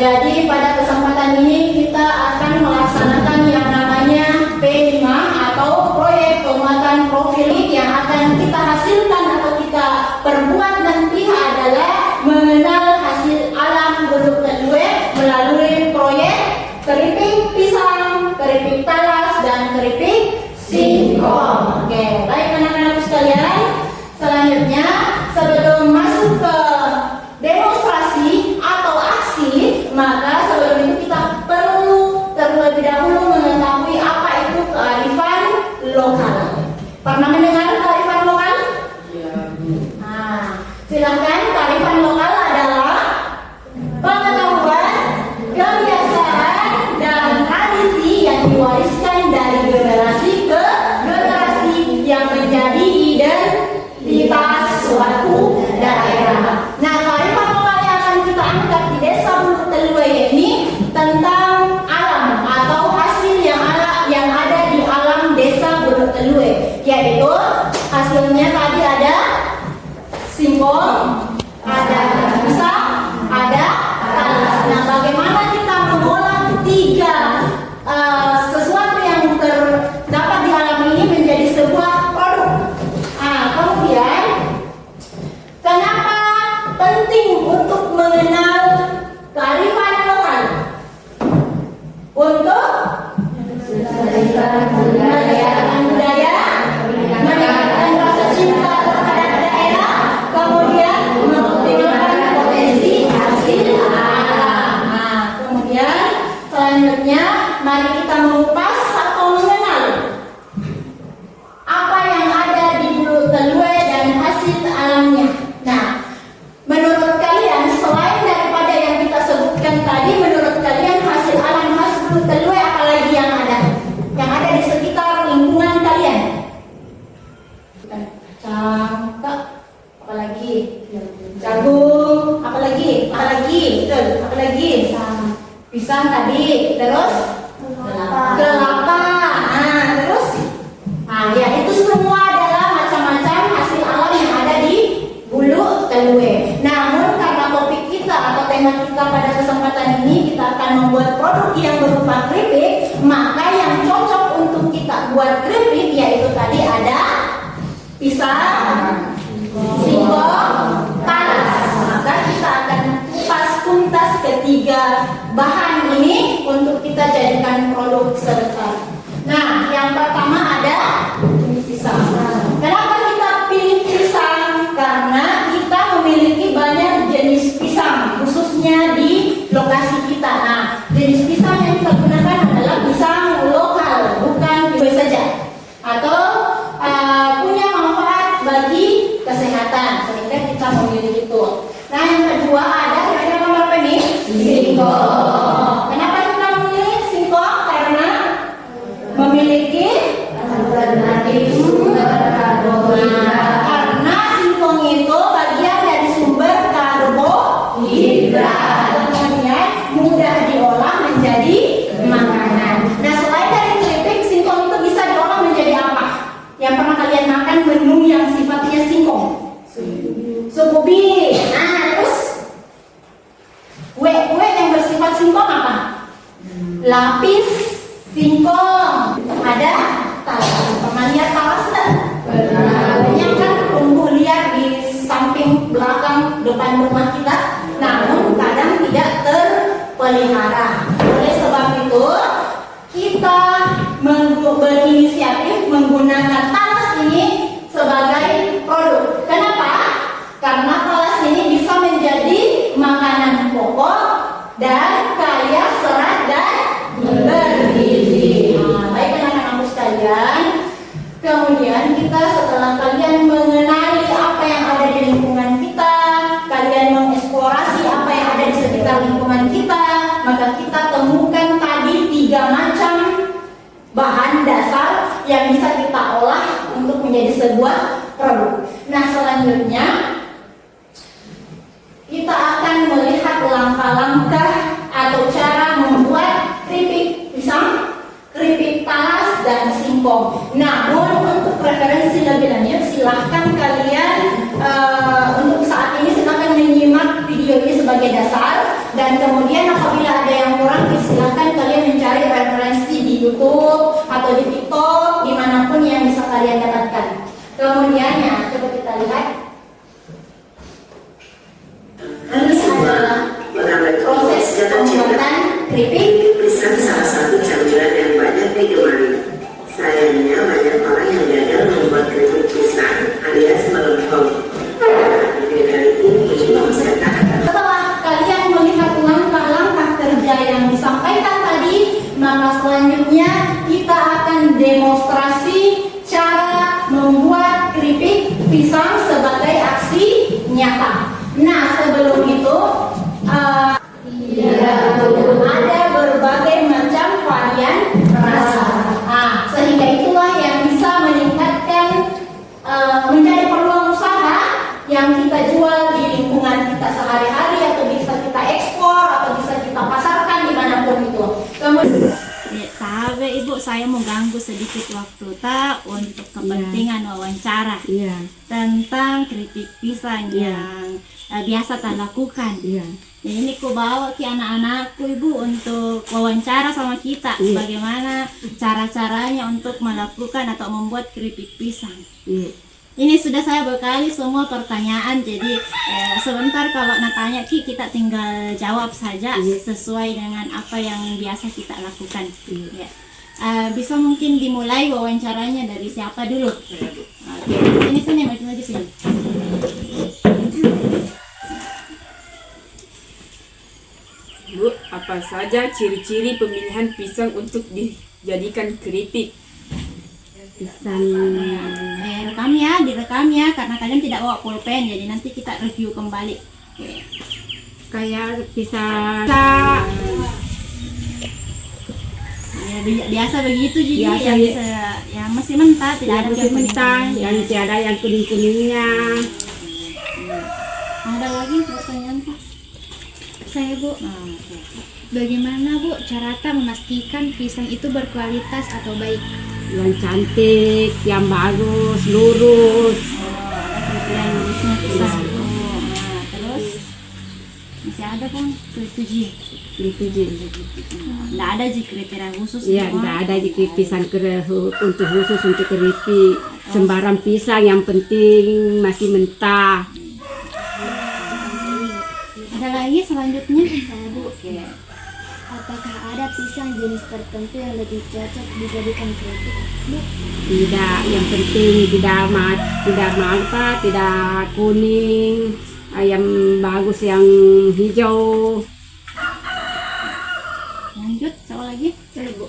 Jadi pada kesempatan ini kita akan melaksanakan yang namanya P5 atau proyek penguatan profil yang akan kita hasilkan atau kita perbuat nanti adalah mengenal hasil alam Gunung Telue melalui proyek keripik pisang, keripik talas, dan keripik singkong. Oke, baik anak-anak sekalian. Selanjutnya sebelum masuk ke demonstrasi atau aksi, maka sebelum itu kita perlu terlebih dahulu mengetahui apa itu kearifan lokal. Pernah mendengar kearifan lokal? Iya. Nah, silakan. Kearifan lokal adalah pengetahuan, kebiasaan, dan tradisi yang diwariskan dari generasi ke generasi yang menjadi identitas suatu daerah. Nah, kearifan lokal yang akan kita angkat di Desa Bulu Telue ini tentang alam atau hasil yang ada di alam Desa Bulu Telue, yaitu hasilnya tadi ada singkong, ada pisang, ada talas. Nah, bagaimana kita mengolah tiga sesuatu yang terdapat di alam ini menjadi sebuah produk? Nah, kemudian kenapa penting untuk mengenal kearifan lokal? Untuk melestarikan budaya, meningkatkan rasa cinta terhadap daerah, kemudian mengoptimalkan potensi hasil alam. Nah, kemudian selanjutnya mari kita mengupas atau mengenal apa yang ada di Bulu Telue dan hasil alamnya. Nah, menurut kalian, selain daripada yang kita sebutkan tadi, menurut kalian hasil alam khas Bulu Telue apa lagi yang ada? Yang ada di sekitar lingkungan kalian? Kacang, apa lagi? Jagung, apa lagi? Betul, apa lagi? Pisang tadi, terus kelapa. Nah, terus ya itu semua adalah macam-macam hasil alam yang ada di Bulu Telue. Namun karena topik kita atau tema kita pada kesempatan ini kita akan membuat produk yang berupa keripik, maka yang cocok untuk kita buat keripik yaitu tadi ada pisang, singkong, talas. Maka kita akan kupas tuntas ketiga bahan ini untuk kita jadikan produk sebentar. Nah, yang pertama ada pisang. Kenapa kita pilih pisang? Karena kita memiliki banyak jenis pisang, khususnya di lokasi kita. Nah, jenis pisang yang kita gunakan adalah pisang lokal, bukan kue saja, atau punya manfaat bagi kesehatan, sehingga kita memilih itu. Nah, yang kedua ada apa nih? Singkong. Kenapa kita memilih singkong? Karena memiliki sumber karbohidrat. Karena singkong itu bagian dari sumber karbohidrat, kemudian mudah diolah menjadi makanan. Nah, selain dari keripik, singkong itu bisa diolah menjadi apa? Yang pernah kalian makan menu yang sifatnya singkong? Sububi. Nah, terus kue yang bersifat singkong apa? Lapis singkong. Ada talas. Pernah lihat talas enggak? Banyak kan tumbuh liar di samping belakang depan rumah kita, namun kadang tidak terpelihara. Oleh sebab itu kita berinisiatif menggunakan talas ini sebagai produk. Kenapa? Karena talas ini bisa menjadi makanan pokok dan kaya serat dan bergizi. Nah, baik anak-anakku sekalian, kemudian kita setelah kalian mengenali apa yang ada di lingkungan kita, kalian mengeksplorasi apa yang ada di sekitar lingkungan kita, maka kita temukan tadi 3 macam bahan dasar yang bisa kita olah untuk menjadi sebuah produk. Nah, selanjutnya kita akan melihat langkah-langkah atau cara membuat keripik pisang, keripik talas, dan singkong. Namun untuk referensi lebih lanjut silahkan kalian untuk saat ini silahkan menyimak video ini sebagai dasar. Dan kemudian apabila ada yang kurang, silahkan kalian mencari referensi di YouTube atau di TikTok, dimanapun yang bisa kalian dapatkan. Kemudian ya, coba kita lihat. Ini adalah proses pembuatan keripik. Pisang salah satu campuran yang banyak digemari. Sayangnya banyak orang yang gagal membuat keripik pisang alias melempem. Video kali ini saya tak Setelah kalian melihat langkah-langkah kerja yang disampaikan tadi, maka selanjutnya kita akan demonstrasi cara membuat keripik pisang sebagai aksi nyata. Nah, sebelum itu ada berbagai macam varian rasa. Sehingga itulah yang bisa meningkatkan menjadi peluang usaha yang kita jual di lingkungan kita sehari-hari, atau bisa kita ekspor, atau bisa kita pasarkan dimanapun itu. Kemudian sahabat Ibu, saya mau ganggu sedikit waktu tak untuk kepentingan wawancara tentang keripik pisang yang biasa tak lakukan. Jadi ini ku bawa ke anak-anakku Ibu untuk wawancara sama kita bagaimana cara-caranya untuk melakukan atau membuat keripik pisang. Ini sudah saya bekali semua pertanyaan, jadi sebentar kalau nak tanya kita tinggal jawab saja sesuai dengan apa yang biasa kita lakukan. Ya. Bisa mungkin dimulai wawancaranya dari siapa dulu? Sini maju sini. Bu, apa saja ciri-ciri pemilihan pisang untuk dijadikan keripik? Pisang direkam ya, karena kalian tidak bawa pulpen, jadi nanti kita review kembali. Kayak pisang Ya, biasa begitu jadi Biasa, yang bisa, yang masih mentah, tidak ada yang mentah, yang tiada yang kuning-kuningnya. Ada lagi pertanyaan Pak? Saya Bu, bagaimana Bu cara memastikan pisang itu berkualitas atau baik? Yang cantik, yang bagus, lurus. Yang lurusnya pisang. Terus masih ada Bang kriteria? Nggak ada sih kriteria khusus. Iya, tidak ada pisang untuk khusus untuk keripik. Sembarang pisang, yang penting masih mentah. Ada lagi selanjutnya? Saya Bu, apakah ada pisang jenis tertentu yang lebih cocok dijadikan keripik? Bu, Tidak, yang penting tidak kuning, yang bagus yang hijau. Lanjut, soal lagi? saya Bu,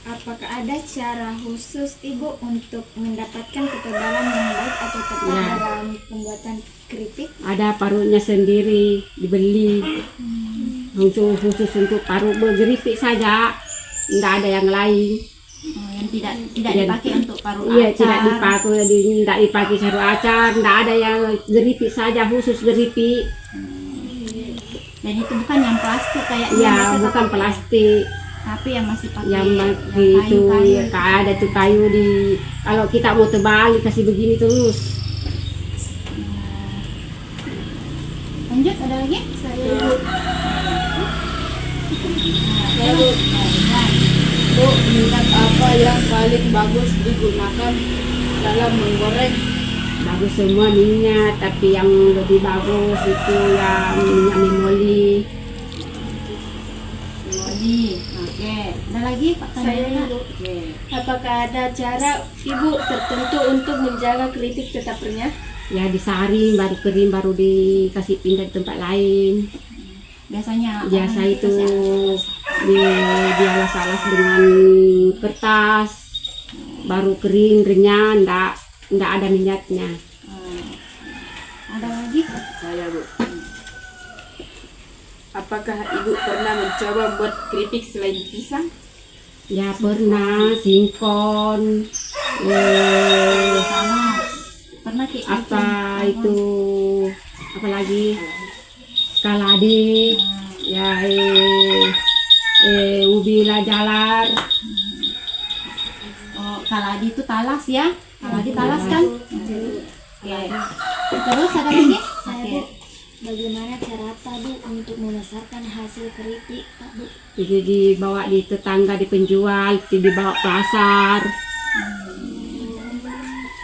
apakah ada cara khusus Ibu untuk mendapatkan ketebalan yang baik atau tepat dalam pembuatan keripik? Ada parutnya sendiri dibeli, khusus untuk parut berkeripik saja, tidak ada yang lain. Yang tidak dipakai untuk paru Iya, acar. tidak dipakai paru acar, tidak ada yang keripik saja, khusus keripik. Dan itu bukan yang plastik kayak yang Ya, biasa bukan pakai, plastik. tapi yang masih pakai Yang yang itu kayu-kayu. ya, ada tuh kayu di, kalau kita mau tebal kasih begini terus. Lanjut, ada lagi? Saya Bu, Bu, minyak apa yang paling bagus digunakan dalam menggoreng? Bagus semua minyak, tapi yang lebih bagus itu yang minyak memoli. Oke. Ada lagi Pak Saya Tandana? Bu, Oke. apakah ada cara Ibu tertentu untuk menjaga keripik tetap renyah? Ya disaring, baru kering, baru dikasih pindah di tempat lain. Biasanya Biasa orang itu kasih dialas-alas dengan kertas, baru kering, renyah, ndak ada minyaknya. ada lagi? Saya Bu. Apakah Ibu pernah mencoba buat keripik selain pisang? Ya pernah, singkong, Sama. Pernah kayak apa itu, apa lagi, kaladi, ya ubi jalar. Oh, kaladi itu talas ya? Kaladi talas kan? Oke. Terus ada lagi? Oke. Bagaimana cara Pak Bu untuk memasarkan hasil keripik Pak Bu? Jadi dibawa di tetangga, di penjual, dibawa pasar.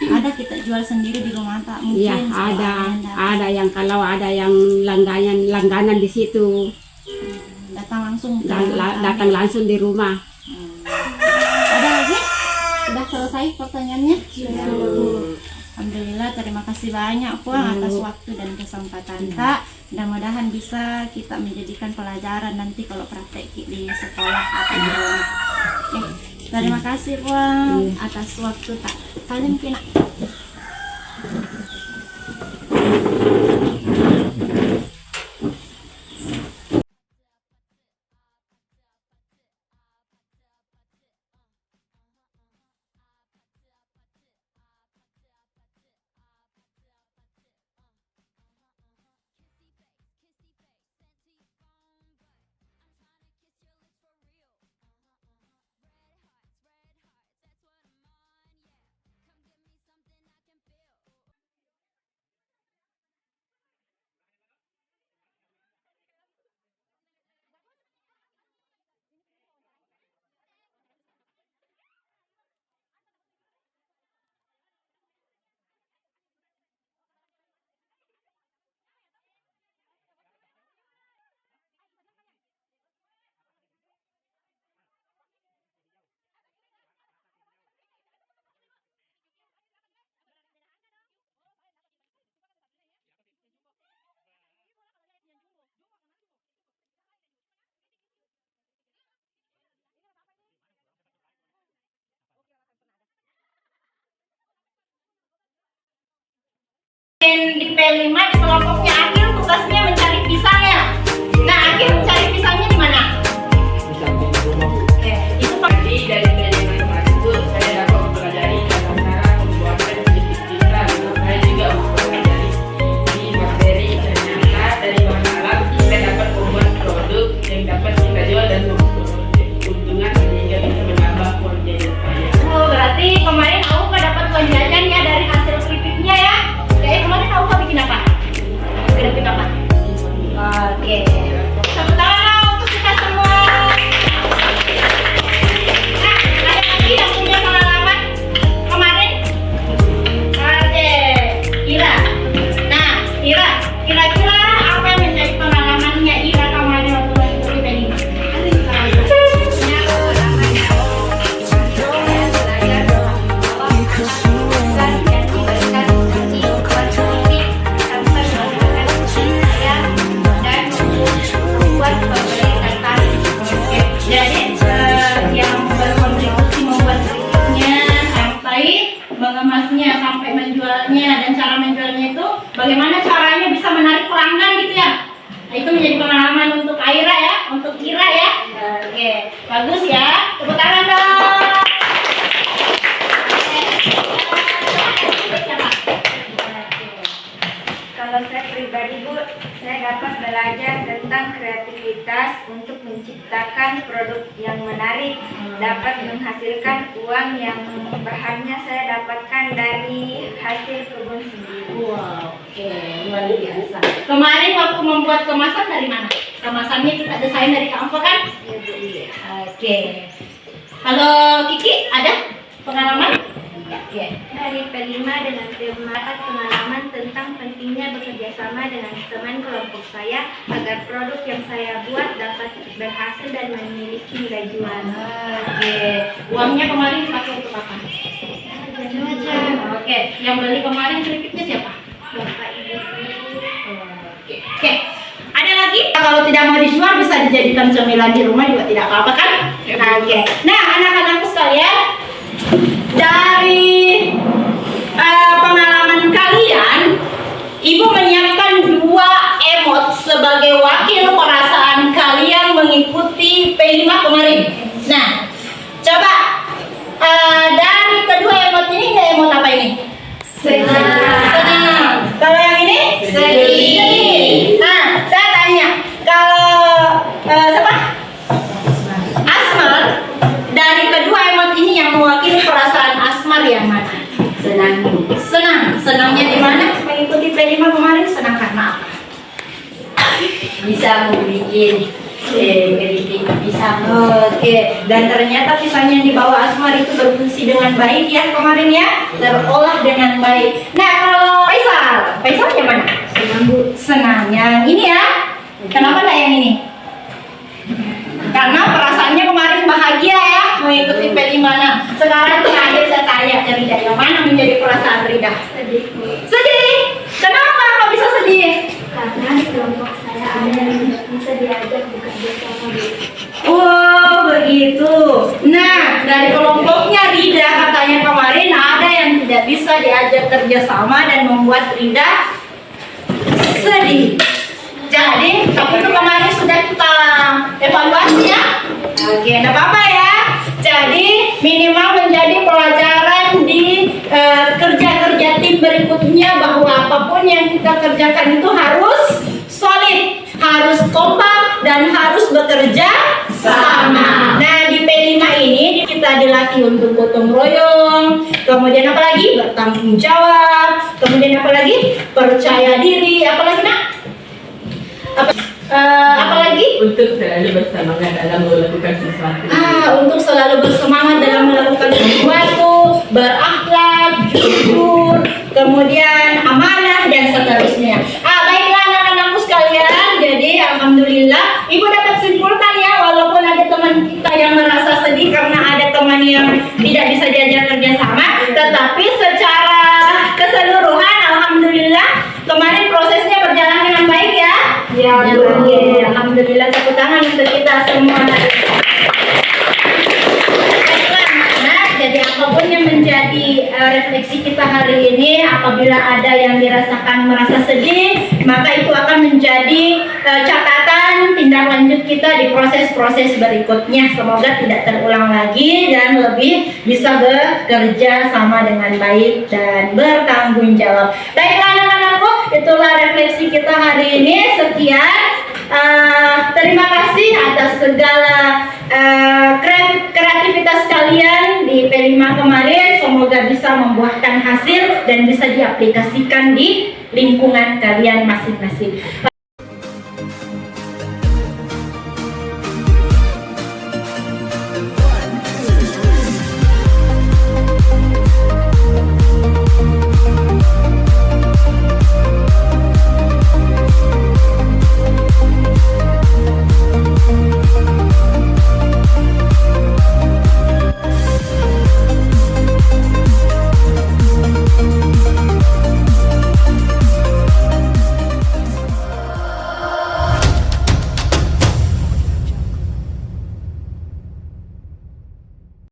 Ada kita jual sendiri di rumah tak mungkin? Iya, ada yang kalau ada yang langganan di situ. Datang langsung ke Datang langsung di rumah. Ada lagi? Sudah selesai pertanyaannya? Alhamdulillah, terima kasih banyak Puang atas waktu dan kesempatan Tak. Mudah-mudahan bisa kita menjadikan pelajaran nanti kalau praktek di sekolah atau di rumah. Oke, terima kasih Puang atas waktu Tak. Salim kina. Di P5 di kelompoknya Akhil tugasnya mencari pisangnya. Nah, Akhil mencari pisangnya di mana? Itu Jadi dari P5 kemarin itu saya dapat mempelajari tata cara pembuatan keripik pisang. Saya juga mempelajari di materi ternyata dari bahan alam kita dapat membuat produk yang dapat kita jual dan memperoleh keuntungan sehingga bisa menambah uang jajan saya. Oh, berarti kemarin Auka dapat uang jajan ya dari hasil keripiknya ya. Kemarin Auka bikin apa? Keripik apa? Oke. Tepuk tangan untuk kita semua. Nah, ada lagi yang punya pengalaman kemarin? Oke, Ira. Nah, Ira, kira-kira apa yang menjadi pengalamannya Ira kemarin waktu lagi keripik ini? Mengemasnya sampai menjualnya dan cara menjualnya itu bagaimana caranya bisa menarik pelanggan gitu ya. Nah, itu menjadi pengalaman untuk Aira ya, untuk Ira ya. Oke, bagus ya. Tepuk tangan dong. Kalau saya pribadi Bu, saya dapat belajar tentang kreativitas untuk menciptakan produk yang menarik, dapat menghasilkan uang yang bahannya saya dapatkan dari hasil kebun sendiri. Wow, oke, luar biasa. Kemarin waktu membuat kemasan dari mana? Kemasannya kita desain dari Canva kan? Ya Bu, iya. Oke. Kalau Kiki ada pengalaman? Ya. Dari P5 dengan bermanfaat pengalaman tentang pentingnya bekerja sama dengan teman kelompok saya agar produk yang saya buat dapat berhasil dan memiliki nilai jual. Oke. Uangnya kemarin dipakai untuk apa? Oke. Yang beli kemarin keripiknya siapa? Bapak Ibu. Oke. Ada lagi? Kalau tidak mau dijual bisa dijadikan cemilan di rumah juga tidak apa-apa kan? Oke. Nah, anak-anakku sekalian, dari pengalaman kalian, Ibu menyiapkan 2 emot sebagai wakil perasaan kalian mengikuti P5 kemarin. Nah, coba dari kedua emot ini, emot apa ini? Senang. Kalau yang ini? Sedih. Nah, saya tanya, kalau siapa? Asmar, dari kedua emot ini yang mewakili perasaan Asmar yang mana? Senang. Senang. Senangnya di mana? Mengikuti P5 kemarin senang karena apa? bisa membuat keripik pisang. Oke, dan ternyata pisang yang dibawa Asmar itu berfungsi dengan baik ya kemarin ya, terolah dengan baik. Nah kalau Faisal yang mana? Senang yang ini ya. Kenapa nggak yang ini? Karena perasaannya kemarin bahagia ya mengikuti P5. Nah sekarang terakhir saya tanya ke Rida, yang mana menjadi perasaan Rida? Sedih. Kenapa kok bisa sedih? Karena di kelompok saya ada yang bisa diajak bekerja sama. Oh begitu. Nah dari kelompoknya Rida katanya kemarin ada yang tidak bisa diajak kerjasama dan membuat Rida sedih. Jadi tapi itu kemarin sudah kita evaluasi ya. Oke, tidak apa-apa ya. Jadi minimal menjadi pelajaran di kerja-kerja tim berikutnya bahwa apapun yang kita kerjakan itu harus solid, harus kompak dan harus bekerja sama. Nah di P5 ini kita dilatih untuk gotong royong, kemudian apa lagi? Bertanggung jawab, kemudian apa lagi? Percaya diri, apa lagi nak? Apa lagi? Untuk selalu bersemangat dalam melakukan sesuatu. Untuk selalu bersemangat dalam melakukan sesuatu, berakhlak, jujur, kemudian amanah dan seterusnya. Baiklah anak-anakku sekalian, jadi alhamdulillah ibu dapat simpulkan ya, walaupun ada teman kita yang merasa sedih karena ada teman yang tidak bisa diajak kerjasama, tetapi secara keseluruhan alhamdulillah kemarin prosesnya berjalan dengan baik ya. Ya, alhamdulillah, tepuk tangan untuk kita semua. Nah, jadi apapun yang menjadi refleksi kita hari ini, apabila ada yang merasa sedih, maka itu akan menjadi catatan tindak lanjut kita di proses-proses berikutnya. Semoga tidak terulang lagi dan lebih bisa bekerja sama dengan baik dan bertanggung jawab. Baiklah anak-anakku, itulah refleksi kita hari ini. Sekian, terima kasih atas segala kreativitas kalian di P5 kemarin. Semoga bisa membuahkan hasil dan bisa diaplikasikan di lingkungan kalian masing-masing.